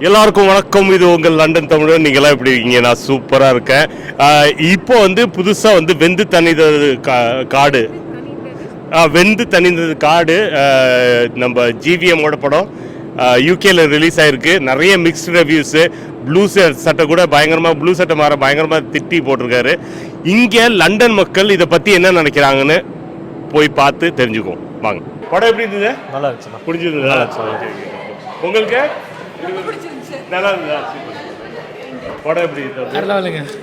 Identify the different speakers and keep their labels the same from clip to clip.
Speaker 1: எல்லாருக்கும் வணக்கம். இது உங்கள் லண்டன் தமிழ். நீங்களாம் எப்படி இருக்கீங்க? நான் சூப்பராக இருக்கேன். இப்போ வந்து புதுசாக வந்து வெந்து தணிந்தது காடு வெந்து தணிந்தது காடு நம்ம ஜிவிஎம்மோட படம் யூகேல ரிலீஸ் ஆகிருக்கு. நிறைய மிக்ஸ்டு ரிவ்யூஸு. ப்ளூ சட்டை கூட பயங்கரமாக ப்ளூ சட்டை மாற பயங்கரமாக திட்டி போட்டிருக்காரு. இங்கே லண்டன் மக்கள் இதை பற்றி என்ன நினைக்கிறாங்கன்னு போய் பார்த்து தெரிஞ்சுக்குவோம் வாங்க. படம் எப்படி இருந்தது?
Speaker 2: நல்லா இருந்துச்சு.
Speaker 1: பிடிச்சிருந்ததா? உங்களுக்கு நல்லா இருந்ததா? படம் எப்படி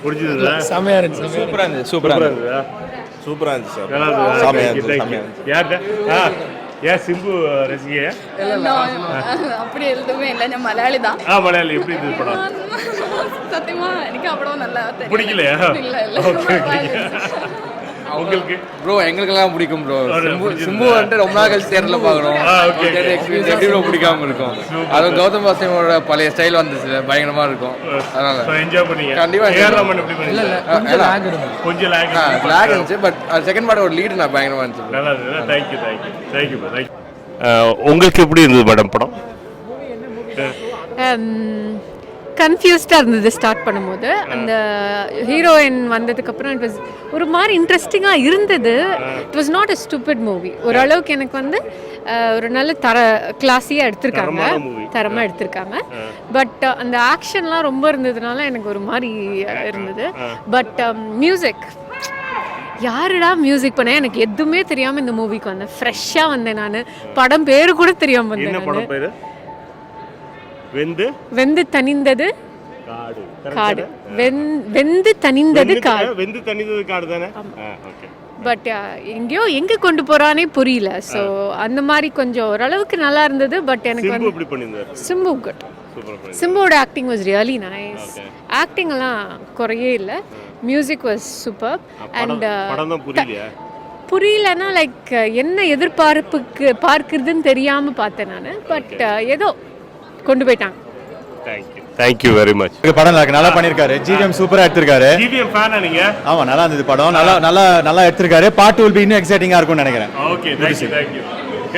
Speaker 1: பிடிச்சிருந்ததா?
Speaker 2: செமையா இருந்துச்சு.
Speaker 3: சூப்பரா இருந்துச்சு. சூப்பரா இருந்துச்சு சார்.
Speaker 1: நல்லா இருந்தது. யார்கிட்ட ஏன் சிம்பு ரசிகையா?
Speaker 4: அப்படி எதுவுமே இல்லை, நான் மலையாளி தான்.
Speaker 1: மலையாளி. எப்படி இருந்தது படம்?
Speaker 4: சத்தியமா எனக்கு அவ்வளவு நல்லா
Speaker 1: பிடிக்கலையா? உங்களுக்கு
Speaker 3: ப்ரோ எங்களுக்கெல்லாம் பிடிக்கும் ப்ரோ. சிம்பு வந்துட்டு ரொம்ப நாள் கழிச்சு தேட்டரில் பார்க்குறோம். எக்ஸ்பீரியன்ஸ் எப்படி ப்ரோ பிடிக்காம இருக்கும். அதுவும் கௌதம் வாசுதேவனோட பழைய ஸ்டைல் வந்துச்சு, பயங்கரமா இருக்கும். அதனால
Speaker 1: என்ஜாய் பண்ணீங்க.
Speaker 3: கண்டிப்பா
Speaker 1: கொஞ்சம்
Speaker 3: லாக் இருந்துச்சு. பட் செகண்ட் பார்ட் ஒரு லீடு நான் பயங்கரமா இருந்துச்சு.
Speaker 1: நல்லா இருந்தது. தேங்க்யூ. உங்களுக்கு எப்படி இருந்தது மேடம் படம்?
Speaker 5: கன்ஃபியூஸ்டாக இருந்தது ஸ்டார்ட் பண்ணும்போது. அந்த ஹீரோயின் வந்ததுக்கப்புறம் இட் வாஸ் ஒரு மாதிரி இன்ட்ரெஸ்டிங்காக இருந்தது. It was not a stupid movie. ஓரளவுக்கு எனக்கு வந்து ஒரு நல்ல கிளாஸியாக எடுத்திருக்காங்க, தரமாக எடுத்திருக்காங்க. பட் அந்த ஆக்ஷன்லாம் ரொம்ப இருந்ததுனால எனக்கு ஒரு மாதிரி இருந்தது. பட் மியூசிக், யாருடா மியூசிக் பண்ண எனக்கு எதுவுமே தெரியாமல் இந்த மூவிக்கு வந்தேன். ஃப்ரெஷ்ஷாக வந்தேன் நான். படம் பேர் கூட தெரியாமல் வந்தேன். வெந்து தணிந்தது காடு. வெந்து தணிந்தது
Speaker 1: காடு தானே?
Speaker 5: பட் எங்க கொண்டு போறானே புரியல. ஸோ அந்த மாதிரி கொஞ்சம் ஓரளவுக்கு நல்லா இருந்தது. பட் எனக்கு வந்து சிம்பு குட். சிம்புவோட acting was really nice. Acting எல்லாம் குறையே இல்லை. Music was super. அண்ட் புரியலன்னா லைக் என்ன பார்க்குறதுன்னு தெரியாம பார்த்தேன் நான். பட் ஏதோ கொண்டு போயிட்டாங்க.
Speaker 1: Thank you very much.
Speaker 2: படம் நல்லா பண்ணிருக்காரு. ஜிவிஎம் சூப்பரா எடுத்திருக்காரு.
Speaker 1: ஜிவிஎம் ஃபேனா நீங்க?
Speaker 2: ஆமா, நல்லா இருந்தது படம். நல்லா எடுத்திருக்காரு. பார்ட் 2 will be இன்னும் எக்ஸைட்டிங்கா இருக்கும்னு நினைக்கிறேன்.
Speaker 1: Okay, thank you.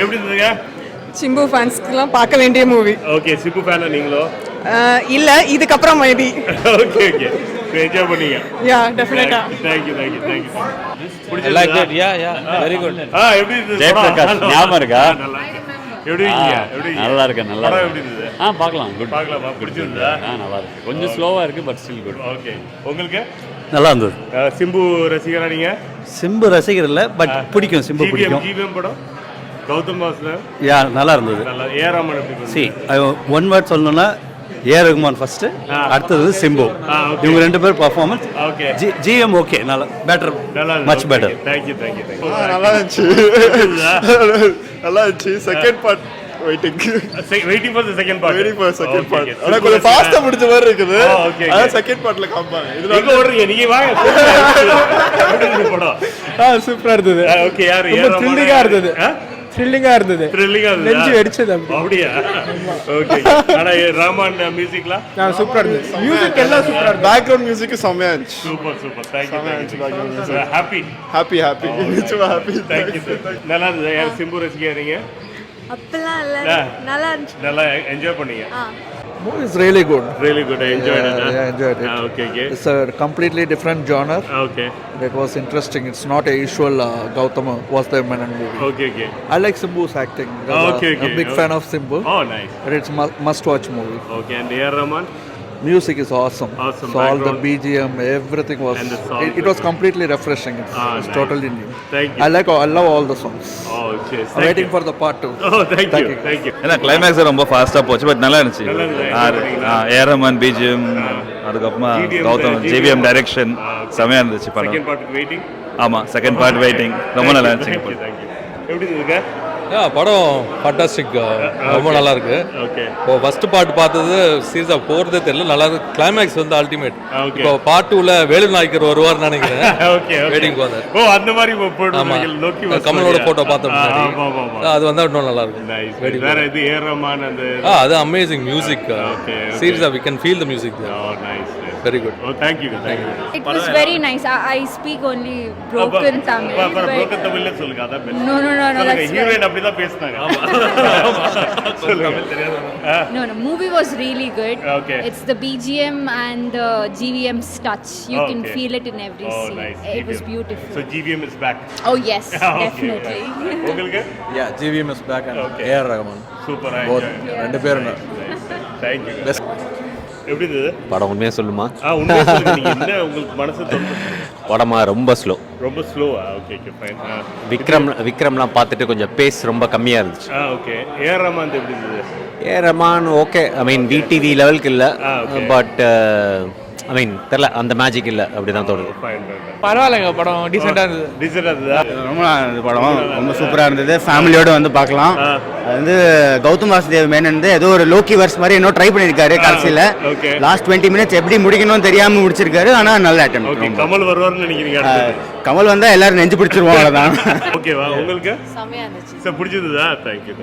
Speaker 1: எப்படி இருந்ததுங்க?
Speaker 6: சிம்பு ஃபேன்ஸ்க்குலாம் பார்க்க வேண்டிய மூவி.
Speaker 1: ஓகே, சிம்பு ஃபேனா நீங்களோ?
Speaker 6: இல்ல, இதுக்கு அப்புறம் மேபி.
Speaker 1: ஓகே. என்ஜாய் பண்ணீங்க?
Speaker 6: யா, டெஃபினட்டா.
Speaker 1: Thank you.
Speaker 3: I liked it. Yeah, very good.
Speaker 1: எப்படி இருந்தது?
Speaker 2: ஜெயபிரகாஷ் ஞாபகம் இருக்கா?
Speaker 1: எப்படி
Speaker 7: நல்லா இருக்கு.
Speaker 1: எப்படி இருந்தது?
Speaker 7: பார்க்கலாம்.
Speaker 1: பிடிச்சிருந்தா?
Speaker 7: நல்லா இருக்கு. கொஞ்சம் ஸ்லோவா இருக்கு, பட் ஸ்டில் குட்.
Speaker 1: ஓகே. உங்களுக்கு
Speaker 2: நல்லா இருந்தது.
Speaker 1: சிம்பு ரசிகரா நீங்க?
Speaker 2: சிம்பு ரசிகர் இல்ல, பட் பிடிக்கும். சிம்பு பிடிக்கும்.
Speaker 1: ஜிவிஎம் படம் கௌதம் வாசுதேவன்.
Speaker 2: யா, நல்லா இருந்தது.
Speaker 1: நல்லா. ஏராமன் எப்படி
Speaker 2: இருந்தது? ஒன் வேர்ட் சொல்லணும்னா ஏ ரகுமான் ஃபர்ஸ்ட், அடுத்தது சிம்பு. இவங்க ரெண்டு பேர் பெர்ஃபார்மன்ஸ்.
Speaker 1: ஓகே.
Speaker 2: ஜிஎம் ஓகே, நல்லா பெட்டர், மச் பெட்டர்.
Speaker 1: தேங்க்யூ.
Speaker 8: நல்லா இருந்துச்சு. Second part waiting
Speaker 1: for the second part.
Speaker 8: ஆனா கொஞ்சம் ஃபாஸ்டா முடிச்ச மாதிரி இருக்குது. அத செகண்ட் பார்ட்ல காம்பாங்க.
Speaker 1: இதுல எங்க ஓடுறீங்க நீங்க? வாங்க. எப்படி படம்?
Speaker 2: சூப்பரா இருந்தது.
Speaker 1: ஓகே. யார்
Speaker 2: த்ரில்லிங்கா இருந்தது. நெஞ்சு வெடிச்சது.
Speaker 1: அப்படியே. ஓகே. ஆனா ராமன் மியூசிக்லாம்
Speaker 2: சூப்பரா இருந்தது. மியூசிக் எல்லாம் சூப்பரா இருந்தது.
Speaker 8: பேக்ரவுண்ட் மியூசிக் செமையா இருந்துச்சு.
Speaker 1: சூப்பர். தேங்க்யூ. ஹாப்பி. தேங்க்யூ. நல்லா இருந்தது. யார் சிம்பு ரசிக்கிறீங்க?
Speaker 4: அப்பெல்லாம் இல்ல, நல்லா இருந்துச்சு.
Speaker 1: நல்லா என்ஜாய் பண்ணீங்க?
Speaker 9: Movie is really good.
Speaker 1: I enjoyed it.
Speaker 9: Yeah, I enjoyed it.
Speaker 1: Okay.
Speaker 9: It's a completely different genre.
Speaker 1: Okay.
Speaker 9: It was interesting. It's not a usual Gautama Vaasudev Menon movie.
Speaker 1: Okay.
Speaker 9: I like Simbu's acting.
Speaker 1: Okay.
Speaker 9: I'm a big fan of Simbu.
Speaker 1: Oh, nice.
Speaker 9: But it's must-watch movie.
Speaker 1: Okay, and A.R. Rahman?
Speaker 9: Music is awesome. So all the BGM, everything was.
Speaker 1: And the song.
Speaker 9: It was completely refreshing. It's
Speaker 1: nice.
Speaker 9: totally new.
Speaker 1: Thank you.
Speaker 9: I love all the songs.
Speaker 1: Oh, cheers.
Speaker 9: I'm waiting for the part 2.
Speaker 1: Oh, thank you.
Speaker 7: ஏன்னா climax ரொம்ப ஃபாஸ்டா போச்சு, but நல்லா இருந்துச்சு. ஏரமன் BGM, அதுக்கப்புறமா Gautham GVM direction செமையா இருந்துச்சு படம்.
Speaker 1: Second part waiting.
Speaker 7: ஆமா, செகண்ட் பார்ட் வெயிட்டிங். ரொம்ப நல்லா இருந்துச்சு.
Speaker 1: எப்படி இருந்துங்க?
Speaker 10: படம் ஃபண்டாஸ்டிக், ரொம்ப நல்லா இருக்கு.
Speaker 1: ஓகே.
Speaker 10: இப்போ ஃபர்ஸ்ட் பார்ட் பார்த்தது சீரியஸா போறதே தெரியல, நல்லா இருக்கு. கிளைமேக்ஸ் வந்து அல்டிமேட். இப்போ பார்ட் 2ல வேலு நாயக்கர் வருவார்னு நினைக்கிறேன்.
Speaker 1: ஓகே.
Speaker 10: Waiting for that.
Speaker 1: அந்த மாதிரி போடுறீங்க. லோக்கி
Speaker 10: கமலோட போட்டோ பார்த்தோம். அது வந்தா இன்னும் நல்லா இருக்கும்.
Speaker 1: நைஸ். வேற இது ஏ ரஹ்மான் அந்த
Speaker 10: அது அமேசிங் மியூசிக். சீரியஸா we can feel the music there.
Speaker 1: Oh, nice.
Speaker 10: Very good.
Speaker 1: Oh, thank you.
Speaker 4: It was very nice. I speak only broken Tamil.
Speaker 1: broken Tamil சொல்லுங்க. அதான்
Speaker 4: No.
Speaker 1: ஹீரோயின் அப்படி அப்படிதான் பேசுனாங்க.
Speaker 11: No, movie was really good.
Speaker 1: Okay.
Speaker 11: It's the BGM and the GVM's touch. You can
Speaker 1: Okay.
Speaker 11: feel it in every scene.
Speaker 1: Nice.
Speaker 11: It was beautiful.
Speaker 1: So GVM is back.
Speaker 11: Oh yes,
Speaker 1: Okay,
Speaker 11: definitely.
Speaker 1: உங்களுக்கு
Speaker 9: Yeah, GVM is back and
Speaker 1: Okay.
Speaker 9: A.R. Rahman.
Speaker 1: சூப்பரா
Speaker 9: Both. ரெண்டு பேரும்
Speaker 1: Thank you. எப்படி இருந்தது
Speaker 12: படம் உண்மையாக சொல்லுமா?
Speaker 1: உண்மையா சொல்லுங்க. நீங்க என்ன உங்களுக்கு மனசு தோணுது?
Speaker 12: படமா ரொம்ப ஸ்லோ.
Speaker 1: ரொம்ப ஸ்லோவா? Okay okay fine.
Speaker 12: விக்ரம்லாம் பார்த்துட்டு கொஞ்சம் பேஸ் ரொம்ப கம்மியாக இருந்துச்சு.
Speaker 1: ஓகே. ஏஆர் ரஹ்மான் எப்படி இருந்தது?
Speaker 12: ஏஆர் ரஹ்மான் ஓகே, ஐ மீன் விடிவி லெவலுக்கு இல்லை, பட் ஐ மீன் தெரில, அந்த மேஜிக் இல்லை, அப்படி தான் தோணுது.
Speaker 3: பரவாயில்லைங்க, படம் டீசெண்டாக இருந்தது.
Speaker 1: டீசெண்டாக இருந்ததா?
Speaker 2: ரொம்ப படம் ரொம்ப சூப்பராக இருந்தது. ஃபேமிலியோடு வந்து பார்க்கலாம். அது வந்து கௌதம் வாசுதேவ் மேனன் வந்து ஏதோ ஒரு லோக்கி வர்ஸ் மாதிரி இன்னும் ட்ரை பண்ணியிருக்காரு. கடைசியில் லாஸ்ட் 20 minutes எப்படி முடிக்கணும்னு தெரியாமல் முடிச்சிருக்காரு. ஆனால் நல்ல அட்டம்.
Speaker 1: கமல் வருவார்னு நினைக்கிறீங்க?
Speaker 2: கமல் வந்தால் எல்லாரும் நெஞ்சு பிடிச்சிருவாங்க. அவ்வளோதான்.
Speaker 1: ஓகேவா? உங்களுக்கு
Speaker 4: செமையா இருந்துச்சு.
Speaker 1: சார் பிடிச்சிருந்ததா? தேங்க்யூ.